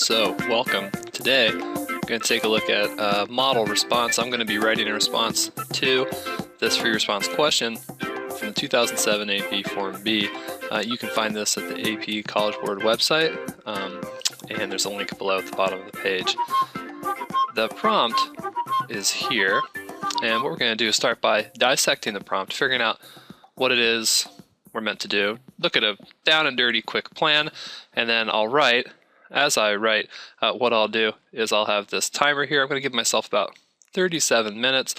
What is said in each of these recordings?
So, welcome. Today, I'm going to take a look at model response. I'm going to be writing a response to this free response question from the 2007 AP Form B. You can find this at the AP College Board website, and there's a link below at the bottom of the page. The prompt is here, and what we're going to do is start by dissecting the prompt, figuring out what it is we're meant to do, look at a down and dirty quick plan, and then I'll write. As I write, what I'll do is I'll have this timer here. I'm going to give myself about 37 minutes.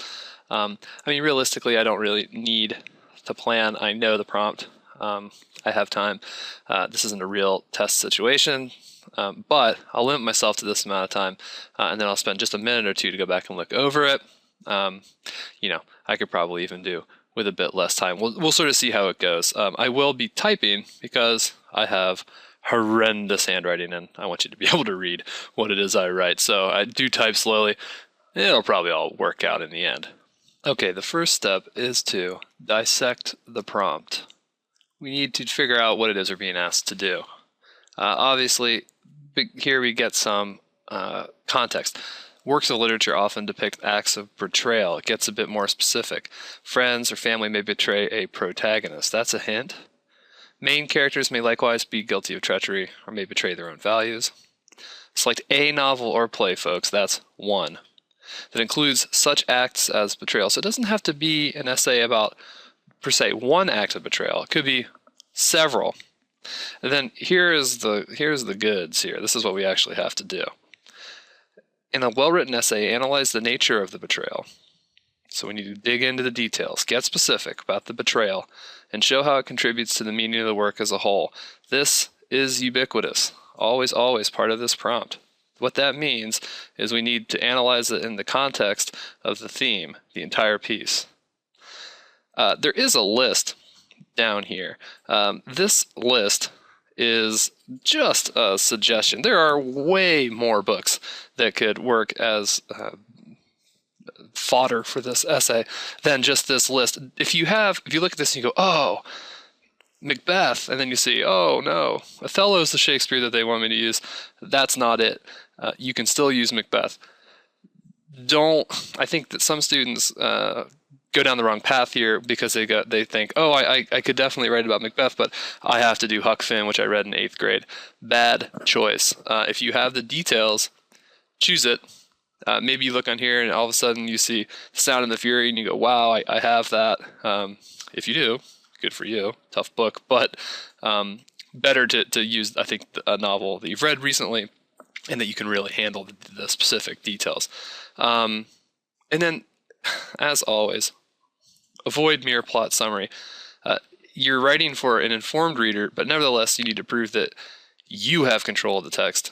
I mean, realistically, I don't really need to plan. I know the prompt. I have time. This isn't a real test situation, but I'll limit myself to this amount of time, and then I'll spend just a minute or two to go back and look over it. You know, I could probably even do with a bit less time. We'll sort of see how it goes. I will be typing because I have horrendous handwriting and I want you to be able to read what it is I write. So I do type slowly. It'll probably all work out in the end. Okay, the first step is to dissect the prompt. We need to figure out what it is we're being asked to do. Obviously, here we get some context. Works of literature often depict acts of betrayal. It gets a bit more specific. Friends or family may betray a protagonist. That's a hint. Main characters may likewise be guilty of treachery or may betray their own values. Select a novel or play, folks. That's one. That includes such acts as betrayal. So it doesn't have to be an essay about, per se, one act of betrayal. It could be several. And then here's the goods here. This is what we actually have to do. In a well-written essay, analyze the nature of the betrayal. So we need to dig into the details, get specific about the betrayal, and show how it contributes to the meaning of the work as a whole. This is ubiquitous, always part of this prompt. What that means is we need to analyze it in the context of the theme, the entire piece. There is a list down here. This list is just a suggestion. There are way more books that could work as fodder for this essay than just this list. If you look at this and you go, oh, Macbeth, and then you see, oh no, Othello's the Shakespeare that they want me to use, that's not it. You can still use Macbeth. I think that some students go down the wrong path here because they think, oh, I could definitely write about Macbeth, but I have to do Huck Finn, which I read in 8th grade. Bad choice. If you have the details, choose it. Maybe you look on here and all of a sudden you see Sound and the Fury and you go, wow, I have that. If you do, good for you. Tough book, but better to use, I think, a novel that you've read recently and that you can really handle the specific details. And then, as always, avoid mere plot summary. You're writing for an informed reader, but nevertheless, you need to prove that you have control of the text.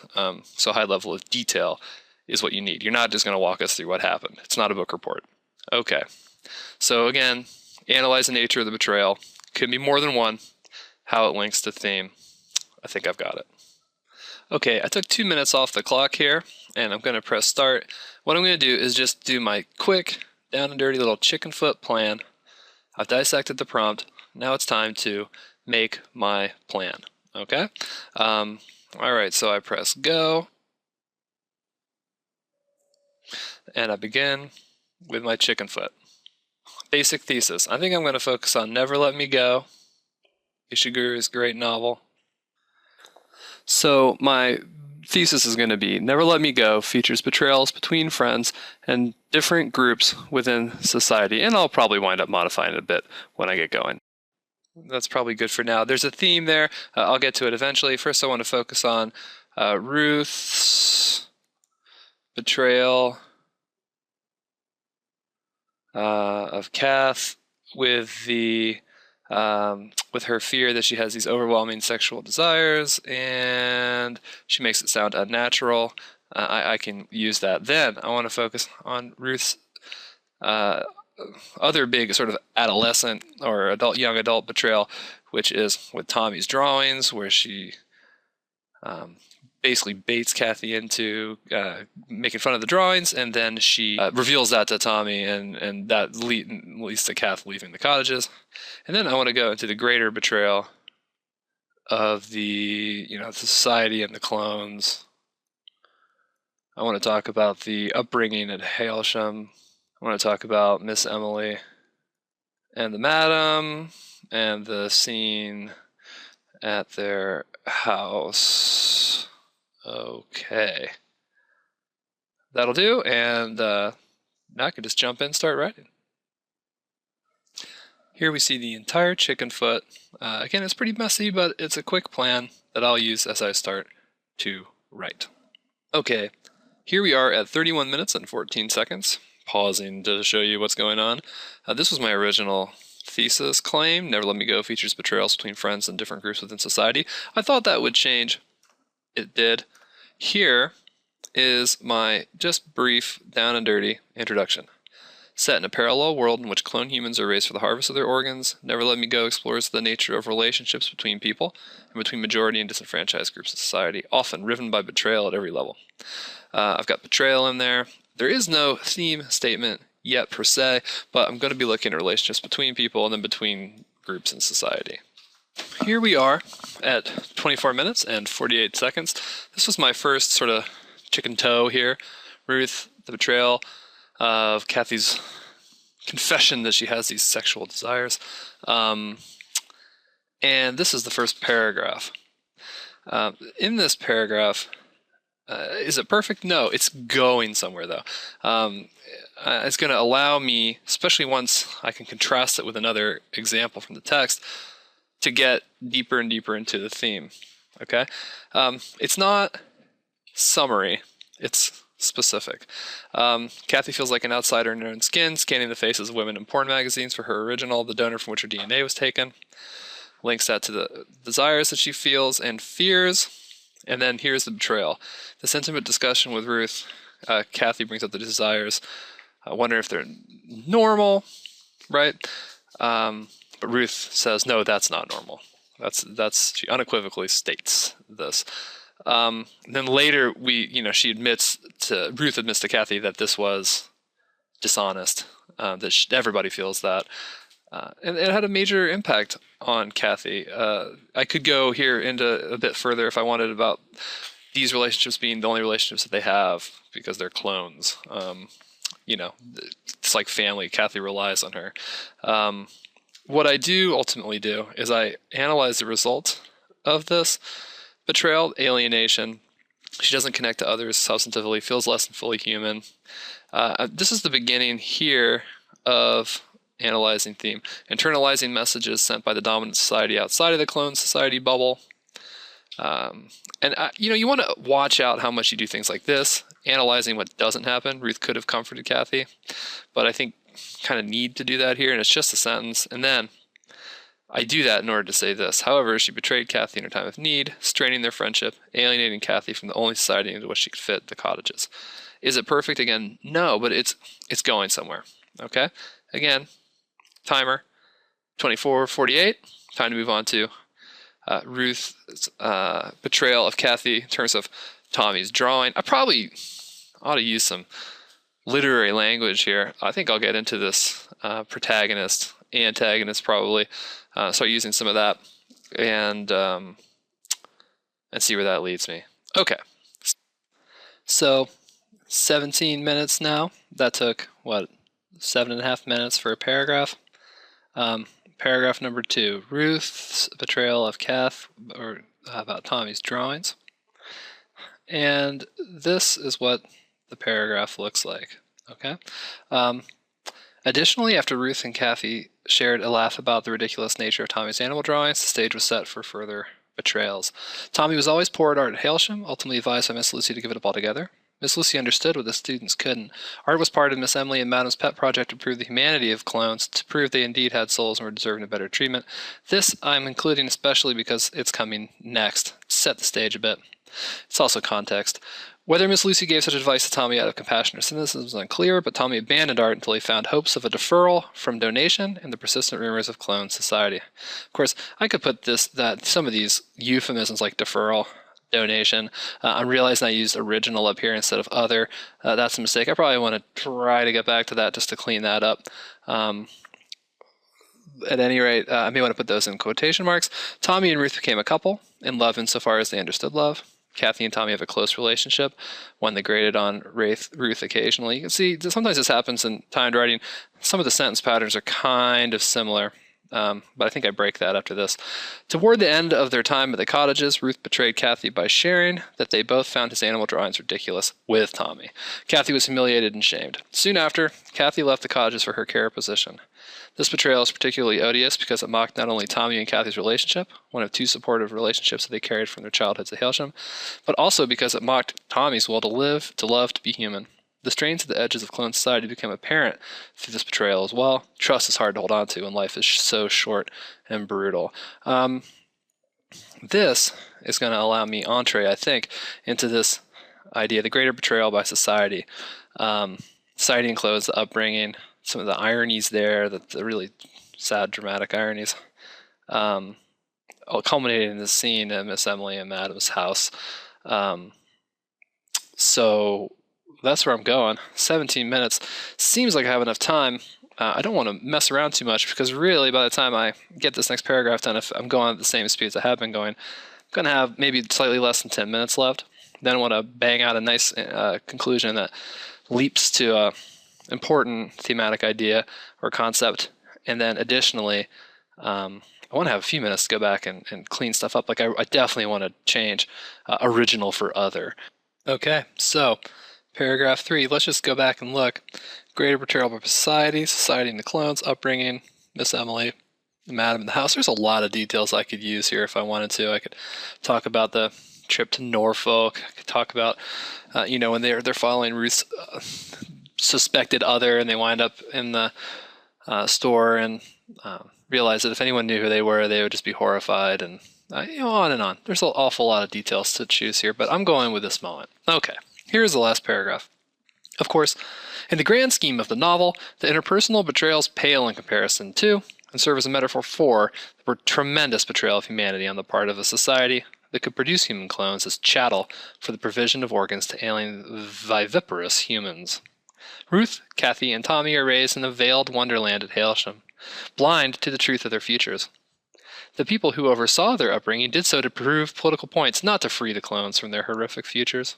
So a high level of detail is what you need. You're not just going to walk us through what happened. It's not a book report. Okay. So again, analyze the nature of the betrayal. Could be more than one. How it links to theme. I think I've got it. Okay, I took 2 minutes off the clock here, and I'm going to press start. What I'm going to do is just do my quick, down and dirty little chicken foot plan. I've dissected the prompt. Now it's time to make my plan. Okay? All right, so I press go. And I begin with my chicken foot. Basic thesis. I think I'm going to focus on Never Let Me Go, Ishiguro's great novel. So my thesis is going to be Never Let Me Go features betrayals between friends and different groups within society. And I'll probably wind up modifying it a bit when I get going. That's probably good for now. There's a theme there. I'll get to it eventually. First I want to focus on Ruth's betrayal of Kath with with her fear that she has these overwhelming sexual desires, and she makes it sound unnatural. I can use that. Then I want to focus on Ruth's other big sort of adolescent or young adult betrayal, which is with Tommy's drawings, where she basically baits Kathy into making fun of the drawings, and then she reveals that to Tommy, and that leads to Kath leaving the cottages. And then I want to go into the greater betrayal of the society and the clones I want to talk about the upbringing at Hailsham. I want to talk about Miss Emily and the madam and the scene at their house. Okay. That'll do, and now I can just jump in and start writing. Here we see the entire chicken foot. Again, it's pretty messy, but it's a quick plan that I'll use as I start to write. Okay, here we are at 31 minutes and 14 seconds, pausing to show you what's going on. This was my original thesis claim, Never Let Me Go features betrayals between friends and different groups within society. I thought that would change. It did. Here is my just brief, down and dirty introduction. Set in a parallel world in which clone humans are raised for the harvest of their organs, Never Let Me Go explores the nature of relationships between people and between majority and disenfranchised groups of society, often riven by betrayal at every level. I've got betrayal in there. There is no theme statement yet per se, but I'm going to be looking at relationships between people and then between groups in society. Here we are at 24 minutes and 48 seconds. This was my first sort of chicken toe here. Ruth, the betrayal of Kathy's confession that she has these sexual desires. And this is the first paragraph. In this paragraph, is it perfect? No, it's going somewhere though. It's going to allow me, especially once I can contrast it with another example from the text, to get deeper and deeper into the theme. Okay? It's not summary, it's specific. Kathy feels like an outsider in her own skin, scanning the faces of women in porn magazines for her original, the donor from which her DNA was taken. Links that to the desires that she feels and fears. And then here's the betrayal. This intimate discussion with Ruth, Kathy brings up the desires. I wonder if they're normal, right? But Ruth says, no, that's not normal. She unequivocally states this. Then later, Ruth admits to Kathy that this was dishonest, that everybody feels that. And it had a major impact on Kathy. I could go here into a bit further if I wanted about these relationships being the only relationships that they have because they're clones. It's like family. Kathy relies on her. What I do ultimately do is I analyze the result of this betrayal, alienation. She doesn't connect to others substantively, feels less than fully human. This is the beginning here of analyzing theme. Internalizing messages sent by the dominant society outside of the clone society bubble. You want to watch out how much you do things like this, analyzing what doesn't happen. Ruth could have comforted Kathy, but I think kind of need to do that here, and it's just a sentence. And then I do that in order to say this. However, she betrayed Kathy in her time of need, straining their friendship, alienating Kathy from the only society into which she could fit, the cottages. Is it perfect? Again, no, but it's going somewhere. Okay? Again, timer, 24:48. Time to move on to Ruth's betrayal of Kathy in terms of Tommy's drawing. I probably ought to use some literary language here. I think I'll get into this protagonist, antagonist probably. Start using some of that and see where that leads me. Okay. So 17 minutes now. That took, 7.5 minutes for a paragraph. Paragraph number 2, Ruth's betrayal of Kath, or about Tommy's drawings. And this is what the paragraph looks like. Okay. Additionally, after Ruth and Kathy shared a laugh about the ridiculous nature of Tommy's animal drawings, the stage was set for further betrayals. Tommy was always poor at art at Hailsham, ultimately advised by Miss Lucy to give it up altogether. Miss Lucy understood what the students couldn't. Art was part of Miss Emily and Madam's pet project to prove the humanity of clones, to prove they indeed had souls and were deserving of better treatment. This I'm including especially because it's coming next. Set the stage a bit. It's also context. Whether Miss Lucy gave such advice to Tommy out of compassion or cynicism is unclear, but Tommy abandoned art until he found hopes of a deferral from donation and the persistent rumors of clone society. Of course, I could put some of these euphemisms like deferral, donation. I'm realizing I used original up here instead of other. That's a mistake. I probably want to try to get back to that just to clean that up. At any rate, I may want to put those in quotation marks. Tommy and Ruth became a couple, in love insofar as they understood love. Kathy and Tommy have a close relationship when they graded on Ruth occasionally. You can see sometimes this happens in timed writing. Some of the sentence patterns are kind of similar, but I think I break that after this. Toward the end of their time at the cottages, Ruth betrayed Kathy by sharing that they both found his animal drawings ridiculous with Tommy. Kathy was humiliated and shamed. Soon after, Kathy left the cottages for her care position. This betrayal is particularly odious because it mocked not only Tommy and Kathy's relationship, one of two supportive relationships that they carried from their childhoods at Hailsham, but also because it mocked Tommy's will to live, to love, to be human. The strains at the edges of clone society become apparent through this betrayal as well. Trust is hard to hold on to when life is so short and brutal. This is going to allow me entree, I think, into this idea, the greater betrayal by society. Society includes the upbringing, some of the ironies there, the really sad, dramatic ironies, culminating in the scene at Miss Emily and Madam's house. So that's where I'm going. 17 minutes. Seems like I have enough time. I don't want to mess around too much because really by the time I get this next paragraph done, if I'm going at the same speed as I have been going, I'm going to have maybe slightly less than 10 minutes left. Then I want to bang out a nice conclusion that leaps to a important thematic idea or concept, and then additionally I want to have a few minutes to go back and clean stuff up. Like I definitely want to change original for other. Okay, so paragraph 3, let's just go back and look. Greater betrayal by society, society and the clones, upbringing, Miss Emily, Madam in the house. There's a lot of details I could use here if I wanted to. I could talk about the trip to Norfolk. I could talk about when they're following Ruth's suspected other, and they wind up in the store and realize that if anyone knew who they were, they would just be horrified, and on and on. There's an awful lot of details to choose here, but I'm going with this moment. Okay, here's the last paragraph. Of course, in the grand scheme of the novel, the interpersonal betrayals pale in comparison to, and serve as a metaphor for, the tremendous betrayal of humanity on the part of a society that could produce human clones as chattel for the provision of organs to alien viviparous humans. Ruth, Kathy, and Tommy are raised in a veiled wonderland at Hailsham, blind to the truth of their futures. The people who oversaw their upbringing did so to prove political points, not to free the clones from their horrific futures,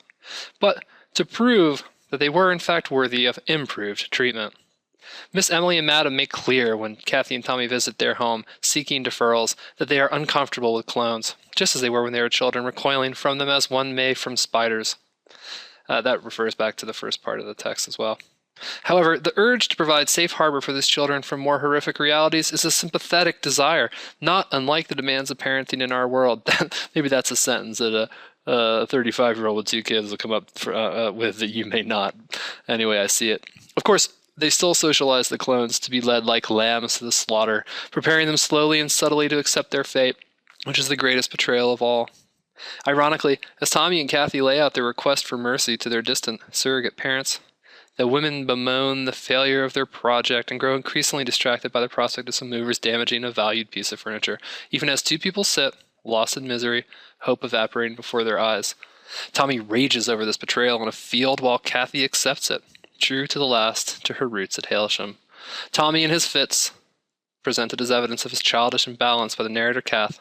but to prove that they were in fact worthy of improved treatment. Miss Emily and Madam make clear when Kathy and Tommy visit their home seeking deferrals that they are uncomfortable with clones, just as they were when they were children, recoiling from them as one may from spiders. That refers back to the first part of the text as well. However, the urge to provide safe harbor for these children from more horrific realities is a sympathetic desire, not unlike the demands of parenting in our world. Maybe that's a sentence that a 35-year-old with 2 kids will come up with that you may not. Anyway, I see it. Of course, they still socialize the clones to be led like lambs to the slaughter, preparing them slowly and subtly to accept their fate, which is the greatest betrayal of all. Ironically, as Tommy and Kathy lay out their request for mercy to their distant surrogate parents, the women bemoan the failure of their project and grow increasingly distracted by the prospect of some movers damaging a valued piece of furniture, even as 2 people sit, lost in misery, hope evaporating before their eyes. Tommy rages over this betrayal in a field while Kathy accepts it, true to the last to her roots at Hailsham. Tommy in his fits, presented as evidence of his childish imbalance by the narrator Kath,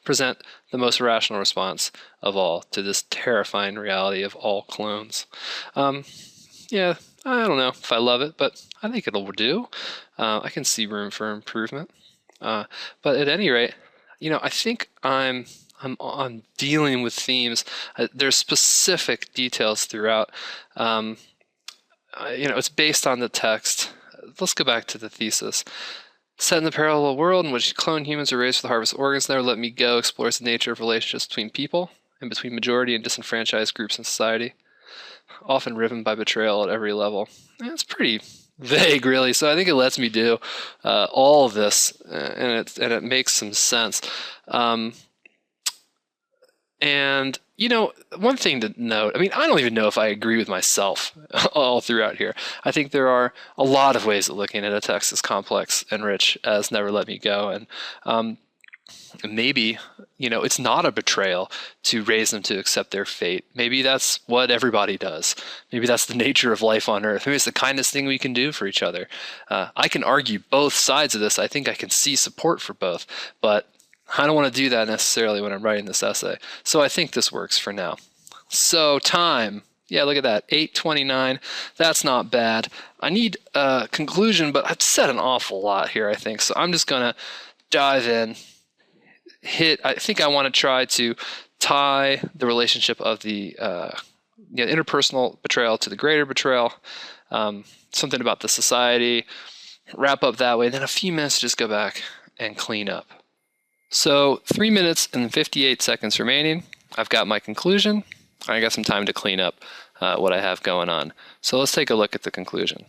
present the most rational response of all to this terrifying reality of all clones. Yeah, I don't know if I love it, but I think it'll do. I can see room for improvement. But at any rate, I think I'm dealing with themes. There's specific details throughout. It's based on the text. Let's go back to the thesis. Set in the parallel world in which clone humans are raised for the harvest of organs, Never Let Me Go explores the nature of relationships between people and between majority and disenfranchised groups in society, often riven by betrayal at every level. It's pretty vague, really, so I think it lets me do all of this, and it makes some sense. And, one thing to note, I don't even know if I agree with myself all throughout here. I think there are a lot of ways of looking at a text as complex and rich as Never Let Me Go. And maybe, it's not a betrayal to raise them to accept their fate. Maybe that's what everybody does. Maybe that's the nature of life on Earth. Maybe it's the kindest thing we can do for each other. I can argue both sides of this. I think I can see support for both, but I don't want to do that necessarily when I'm writing this essay. So I think this works for now. So time. Yeah, look at that, 8:29. That's not bad. I need a conclusion, but I've said an awful lot here, I think. So I'm just going to dive in. I think I want to try to tie the relationship of the interpersonal betrayal to the greater betrayal, something about the society, wrap up that way, then a few minutes to just go back and clean up. So 3 minutes and 58 seconds remaining. I've got my conclusion. I got some time to clean up what I have going on. So let's take a look at the conclusion.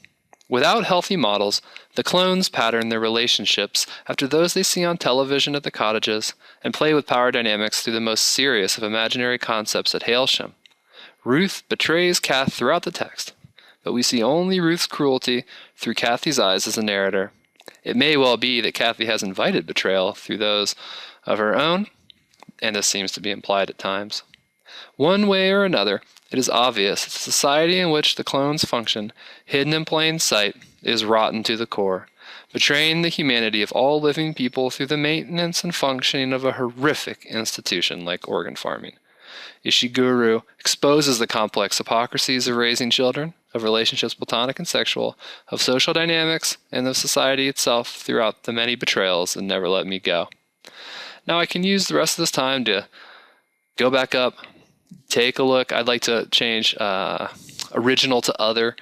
Without healthy models, the clones pattern their relationships after those they see on television at the cottages and play with power dynamics through the most serious of imaginary concepts at Hailsham. Ruth betrays Kath throughout the text, but we see only Ruth's cruelty through Kathy's eyes as a narrator. It may well be that Kathy has invited betrayal through those of her own, and this seems to be implied at times. One way or another, it is obvious that the society in which the clones function, hidden in plain sight, is rotten to the core, betraying the humanity of all living people through the maintenance and functioning of a horrific institution like organ farming. Ishiguro exposes the complex hypocrisies of raising children, of relationships platonic and sexual, of social dynamics, and of society itself throughout the many betrayals and Never Let Me Go. Now I can use the rest of this time to go back up, take a look. I'd like to change original to other.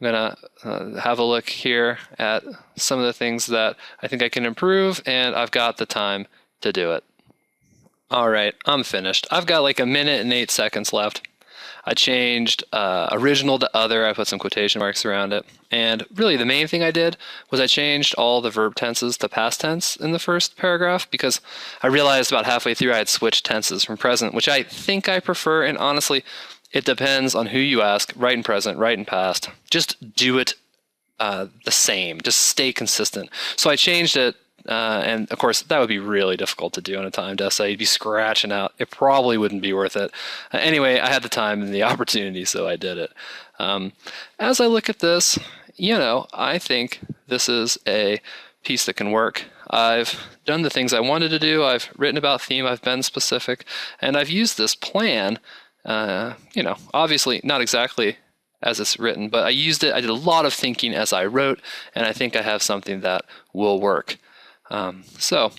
I'm going to have a look here at some of the things that I think I can improve, and I've got the time to do it. All right, I'm finished. I've got like 1 minute and 8 seconds left. I changed original to other. I put some quotation marks around it. And really the main thing I did was I changed all the verb tenses to past tense in the first paragraph because I realized about halfway through I had switched tenses from present, which I think I prefer. And honestly, it depends on who you ask. Right and present, right and past. Just do it the same. Just stay consistent. So I changed it. And of course, that would be really difficult to do in a timed essay. You'd be scratching out. It probably wouldn't be worth it. Anyway, I had the time and the opportunity, so I did it. As I look at this, I think this is a piece that can work. I've done the things I wanted to do. I've written about theme. I've been specific. And I've used this plan, obviously not exactly as it's written, but I used it. I did a lot of thinking as I wrote, and I think I have something that will work. So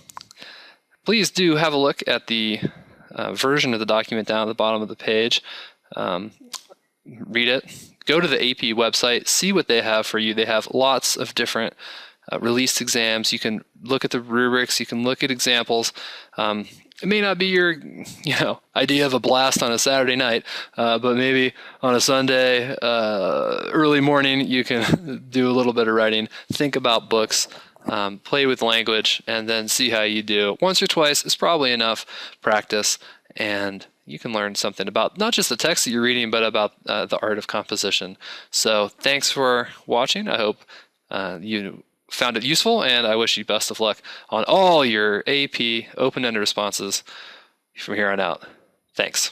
please do have a look at the version of the document down at the bottom of the page. Read it. Go to the AP website. See what they have for you. They have lots of different released exams. You can look at the rubrics. You can look at examples. It may not be your idea of a blast on a Saturday night, but maybe on a Sunday early morning you can do a little bit of writing. Think about books. Play with language, and then see how you do. Once or twice is probably enough practice, and you can learn something about not just the text that you're reading, but about the art of composition. So thanks for watching. I hope you found it useful, and I wish you best of luck on all your AP open-ended responses from here on out. Thanks.